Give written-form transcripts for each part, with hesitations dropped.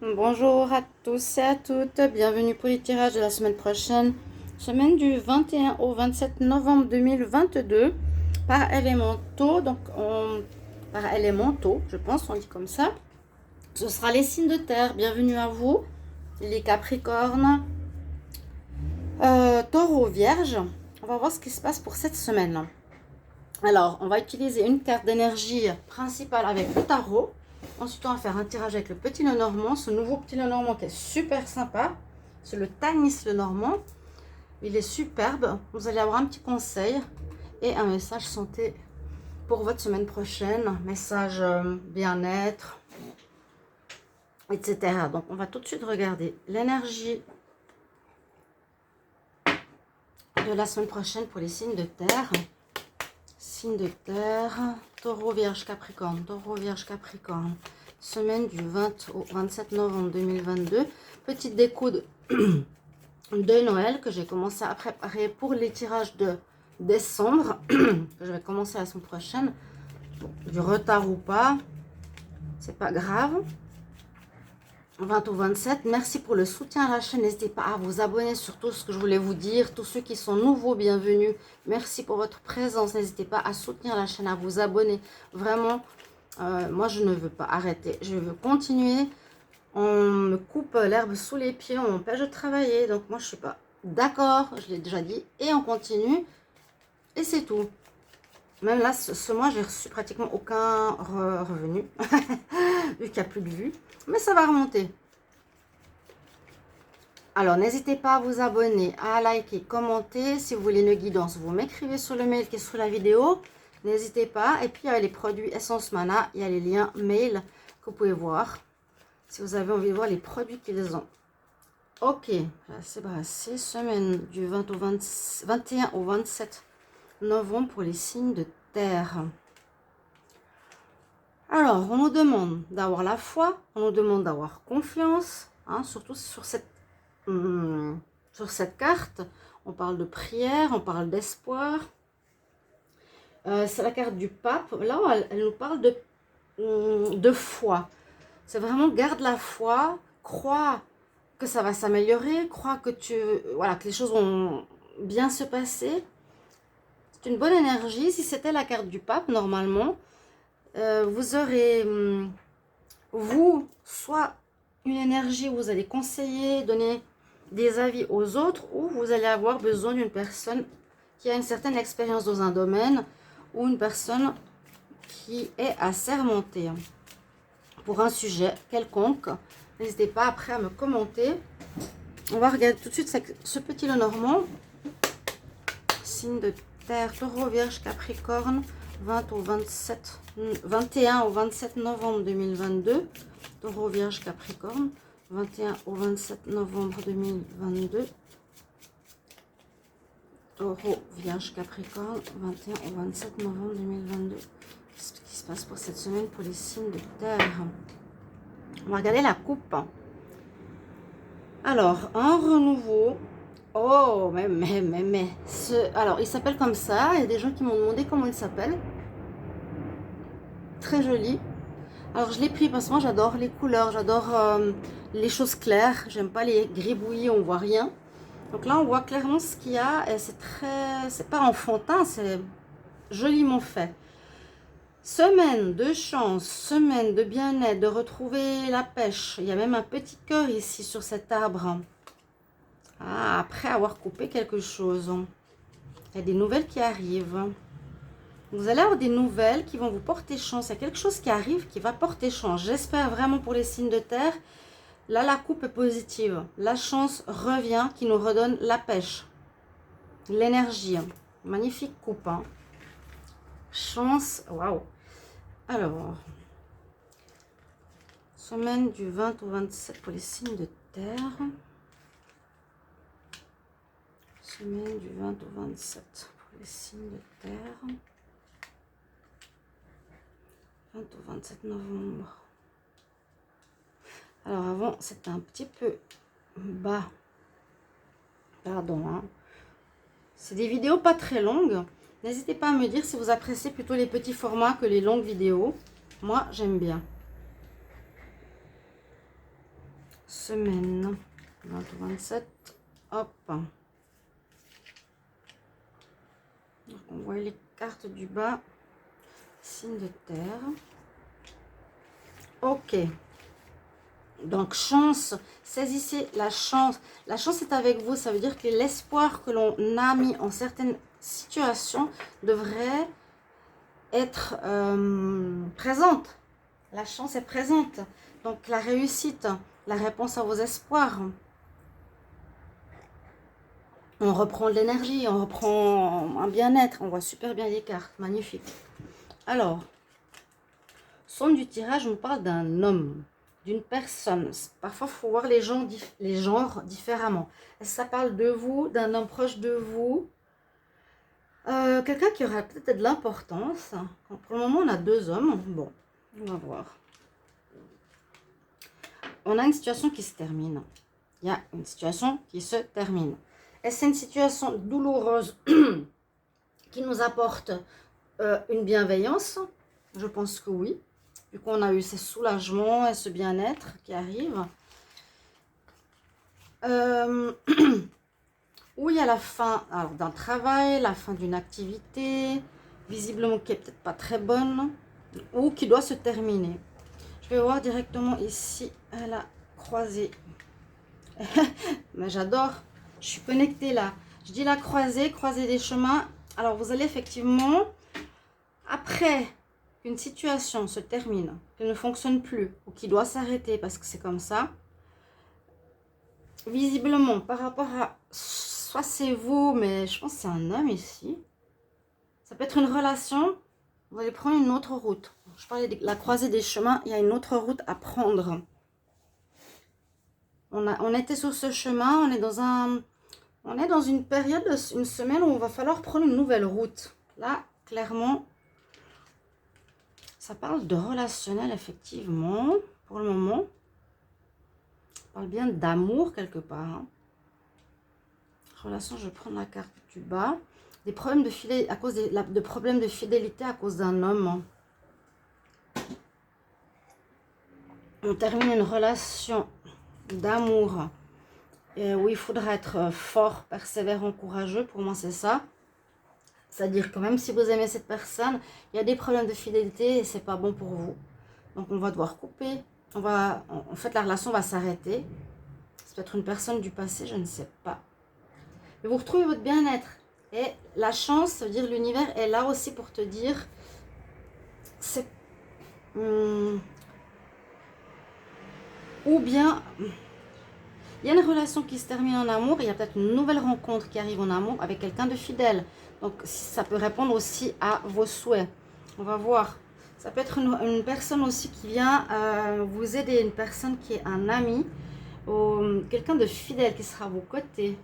Bonjour à tous et à toutes, bienvenue pour les tirages de la semaine prochaine, semaine du 21 au 27 novembre 2022, par élémentaux, par élémentaux, je pense, on dit comme ça. Ce sera les signes de terre, bienvenue à vous, les capricornes, taureau, vierge. On va voir ce qui se passe pour cette semaine. Alors, on va utiliser une carte d'énergie principale avec le tarot. Ensuite, on va faire un tirage avec le petit Lenormand. Ce nouveau petit Lenormand qui est super sympa. C'est le Tanis Lenormand. Il est superbe. Vous allez avoir un petit conseil et un message santé pour votre semaine prochaine. Message bien-être, etc. Donc, on va tout de suite regarder l'énergie de la semaine prochaine pour les signes de terre. Signe de terre, taureau, vierge, capricorne, taureau, vierge, capricorne. Semaine du 20 au 27 novembre 2022. Petite déco de Noël que j'ai commencé à préparer pour les tirages de décembre. Que je vais commencer la semaine prochaine. Bon, du retard ou pas, c'est pas grave. 20 au 27, merci pour le soutien à la chaîne, n'hésitez pas à vous abonner sur tout ce que je voulais vous dire, tous ceux qui sont nouveaux, bienvenue, merci pour votre présence, n'hésitez pas à soutenir la chaîne, à vous abonner, vraiment, moi je ne veux pas arrêter, je veux continuer, on me coupe l'herbe sous les pieds, on m'empêche de travailler, donc moi je suis pas d'accord, je l'ai déjà dit, et on continue, et c'est tout. Même là, ce mois, j'ai reçu pratiquement aucun revenu, vu qu'il n'y a plus de vues. Mais ça va remonter. Alors, n'hésitez pas à vous abonner, à liker, commenter. Si vous voulez une guidance, vous m'écrivez sur le mail qui est sous la vidéo. N'hésitez pas. Et puis, il y a les produits Essence Mana. Il y a les liens mail que vous pouvez voir. Si vous avez envie de voir les produits qu'ils ont. Ok, c'est brassé. Semaine du 21 au 27 novembre pour les signes de terre. Alors, on nous demande d'avoir la foi, on nous demande d'avoir confiance, hein, surtout sur cette carte. On parle de prière, on parle d'espoir. C'est la carte du pape. Là, elle nous parle de foi. C'est vraiment garde la foi, crois que ça va s'améliorer, crois que que les choses vont bien se passer. C'est une bonne énergie. Si c'était la carte du pape, normalement, vous aurez, vous, soit une énergie où vous allez conseiller, donner des avis aux autres, ou vous allez avoir besoin d'une personne qui a une certaine expérience dans un domaine, ou une personne qui est assermentée pour un sujet quelconque. N'hésitez pas après à me commenter. On va regarder tout de suite ce petit Lenormand. Signe de terre, taureau, vierge, capricorne. 21 au 27 novembre 2022. Taureau, vierge, capricorne. 21 au 27 novembre 2022. Taureau, vierge, capricorne. 21 au 27 novembre 2022. Qu'est-ce qui se passe pour cette semaine pour les signes de terre? On va regarder la coupe. Alors, un renouveau. Oh, alors, il s'appelle comme ça. Il y a des gens qui m'ont demandé comment il s'appelle. Très joli. Alors, je l'ai pris parce que moi, j'adore les couleurs. J'adore les choses claires. J'aime pas les gribouillis, on voit rien. Donc là, on voit clairement ce qu'il y a. Et c'est pas enfantin, c'est joliment fait. Semaine de chance, semaine de bien-être, de retrouver la pêche. Il y a même un petit cœur ici sur cet arbre. Ah, après avoir coupé quelque chose. Il y a des nouvelles qui arrivent. Vous allez avoir des nouvelles qui vont vous porter chance. Il y a quelque chose qui arrive qui va porter chance. J'espère vraiment pour les signes de terre. Là, la coupe est positive. La chance revient qui nous redonne la pêche. L'énergie. Magnifique coupe. Hein. Chance. Waouh. Alors, semaine du 20 au 27 pour les signes de terre. Semaine du 20 au 27 pour les signes de terre. 20 au 27 novembre. Alors avant, c'était un petit peu bas. Pardon. Hein. C'est des vidéos pas très longues. N'hésitez pas à me dire si vous appréciez plutôt les petits formats que les longues vidéos. Moi, j'aime bien. Semaine 27. Hop. Donc on voit les cartes du bas. Signe de terre. Ok. Donc chance, saisissez la chance. La chance est avec vous. Ça veut dire que l'espoir que l'on a mis en certaines situations devrait être présente. La chance est présente. Donc la réussite, la réponse à vos espoirs. On reprend de l'énergie, on reprend un bien-être. On voit super bien les cartes, magnifique. Alors, somme du tirage, on parle d'un homme, d'une personne. Parfois, il faut voir les genres différemment. Est-ce que ça parle de vous, d'un homme proche de vous? Quelqu'un qui aura peut-être de l'importance. Pour le moment, on a 2 hommes. Bon, on va voir. On a une situation qui se termine. Il y a une situation qui se termine. Est-ce que c'est une situation douloureuse qui nous apporte une bienveillance? Je pense que oui. Vu qu'on a eu ce soulagement et ce bien-être qui arrive. Ou il y a la fin d'un travail, la fin d'une activité, visiblement qui n'est peut-être pas très bonne, ou qui doit se terminer. Je vais voir directement ici à la croisée. Mais j'adore, je suis connectée là. Je dis la croisée, croisée des chemins. Alors vous allez effectivement, après qu'une situation se termine, qu'elle ne fonctionne plus, ou qui doit s'arrêter parce que c'est comme ça, visiblement par rapport à, soit c'est vous, mais je pense que c'est un homme ici. Ça peut être une relation, vous allez prendre une autre route. Je parlais de la croisée des chemins, il y a une autre route à prendre. On était sur ce chemin, on est dans une période, une semaine où on va falloir prendre une nouvelle route. Là, clairement, ça parle de relationnel, effectivement, pour le moment. Ça parle bien d'amour, quelque part. Hein. Relation, je vais prendre la carte du bas. Des problèmes de fidélité, à cause de problèmes de fidélité à cause d'un homme. On termine une relation d'amour où il faudra être fort, persévérant, courageux. Pour moi, c'est ça. C'est-à-dire que même si vous aimez cette personne, il y a des problèmes de fidélité et c'est pas bon pour vous. Donc, on va devoir couper. En fait, la relation va s'arrêter. C'est peut-être une personne du passé, je ne sais pas. Mais vous retrouvez votre bien-être. Et la chance, ça veut dire l'univers est là aussi pour te dire... c'est... ou bien... il y a une relation qui se termine en amour, il y a peut-être une nouvelle rencontre qui arrive en amour avec quelqu'un de fidèle. Donc, ça peut répondre aussi à vos souhaits. On va voir. Ça peut être une personne aussi qui vient vous aider, une personne qui est un ami, ou quelqu'un de fidèle qui sera à vos côtés.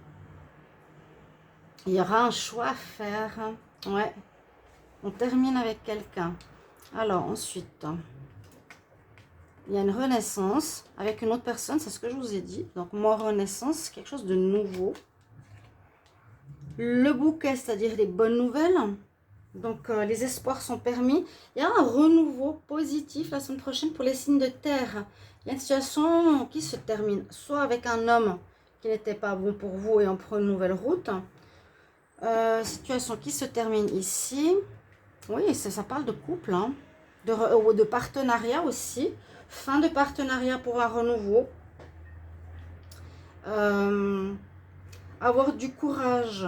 Il y aura un choix à faire. Ouais. On termine avec quelqu'un. Alors, ensuite... il y a une renaissance avec une autre personne, c'est ce que je vous ai dit. Donc, moi, renaissance, quelque chose de nouveau. Le bouquet, c'est-à-dire des bonnes nouvelles. Donc, les espoirs sont permis. Il y a un renouveau positif la semaine prochaine pour les signes de terre. Il y a une situation qui se termine, soit avec un homme qui n'était pas bon pour vous et on prend une nouvelle route. Situation qui se termine ici. Oui, ça parle de couple, hein. De partenariat aussi. Fin de partenariat pour un renouveau. Avoir du courage.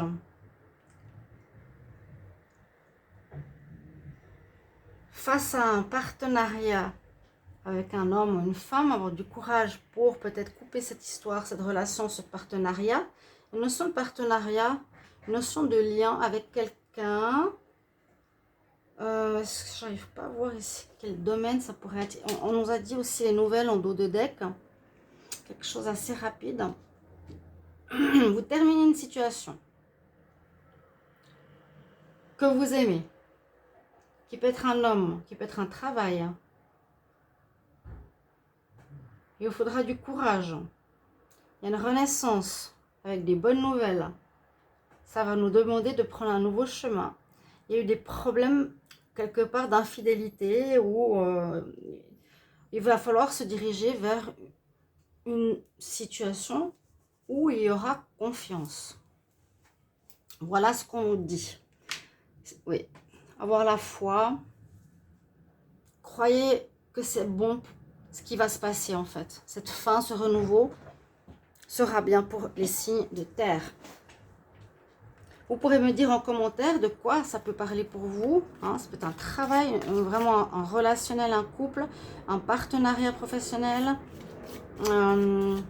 Face à un partenariat avec un homme ou une femme, avoir du courage pour peut-être couper cette histoire, cette relation, ce partenariat. Une notion de partenariat, une notion de lien avec quelqu'un. Je n'arrive pas à voir ici quel domaine ça pourrait être. On nous a dit aussi les nouvelles en dos de deck. Quelque chose assez rapide. Vous terminez une situation que vous aimez. Qui peut être un homme, qui peut être un travail. Il vous faudra du courage. Il y a une renaissance avec des bonnes nouvelles. Ça va nous demander de prendre un nouveau chemin. Il y a eu des problèmes quelque part d'infidélité où il va falloir se diriger vers une situation où il y aura confiance. Voilà ce qu'on nous dit. Oui, avoir la foi. Croyez que c'est bon ce qui va se passer en fait. Cette fin, ce renouveau sera bien pour les signes de terre. Vous pourrez me dire en commentaire de quoi ça peut parler pour vous. Hein, ça peut être un travail, vraiment un relationnel, un couple, un partenariat professionnel. On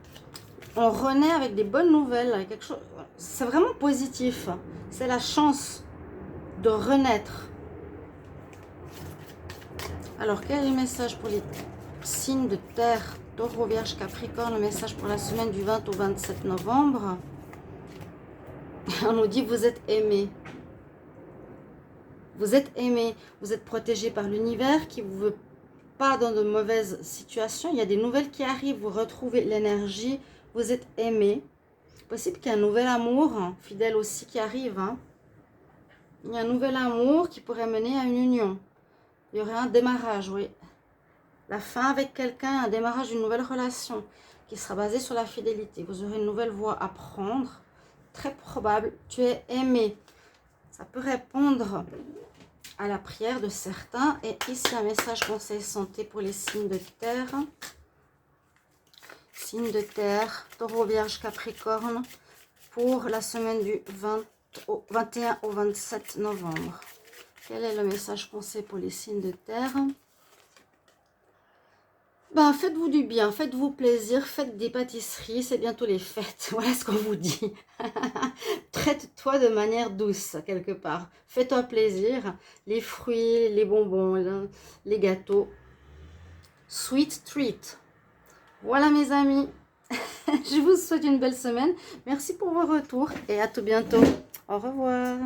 renaît avec des bonnes nouvelles. Quelque chose. C'est vraiment positif. C'est la chance de renaître. Alors, quel est le message pour les signes de terre, Taureau, Vierge, Capricorne, le message pour la semaine du 20 au 27 novembre? On nous dit vous êtes aimé. Vous êtes aimé, vous êtes protégé par l'univers qui ne vous veut pas dans de mauvaises situations. Il y a des nouvelles qui arrivent, vous retrouvez l'énergie, vous êtes aimé. C'est possible qu'il y ait un nouvel amour, hein, fidèle aussi, qui arrive. Hein. Il y a un nouvel amour qui pourrait mener à une union. Il y aurait un démarrage, oui. La fin avec quelqu'un, un démarrage d'une nouvelle relation qui sera basée sur la fidélité. Vous aurez une nouvelle voie à prendre. Très probable, tu es aimé. Ça peut répondre à la prière de certains. Et ici, un message conseil santé pour les signes de terre. Signes de terre, Taureau, Vierge, Capricorne, pour la semaine du 21 au 27 novembre. Quel est le message conseil pour les signes de terre? Ben, faites-vous du bien, faites-vous plaisir, faites des pâtisseries, c'est bientôt les fêtes, voilà ce qu'on vous dit. Traite-toi de manière douce, quelque part. Fais-toi plaisir, les fruits, les bonbons, les gâteaux. Sweet treat. Voilà mes amis, je vous souhaite une belle semaine. Merci pour vos retours et à tout bientôt. Au revoir.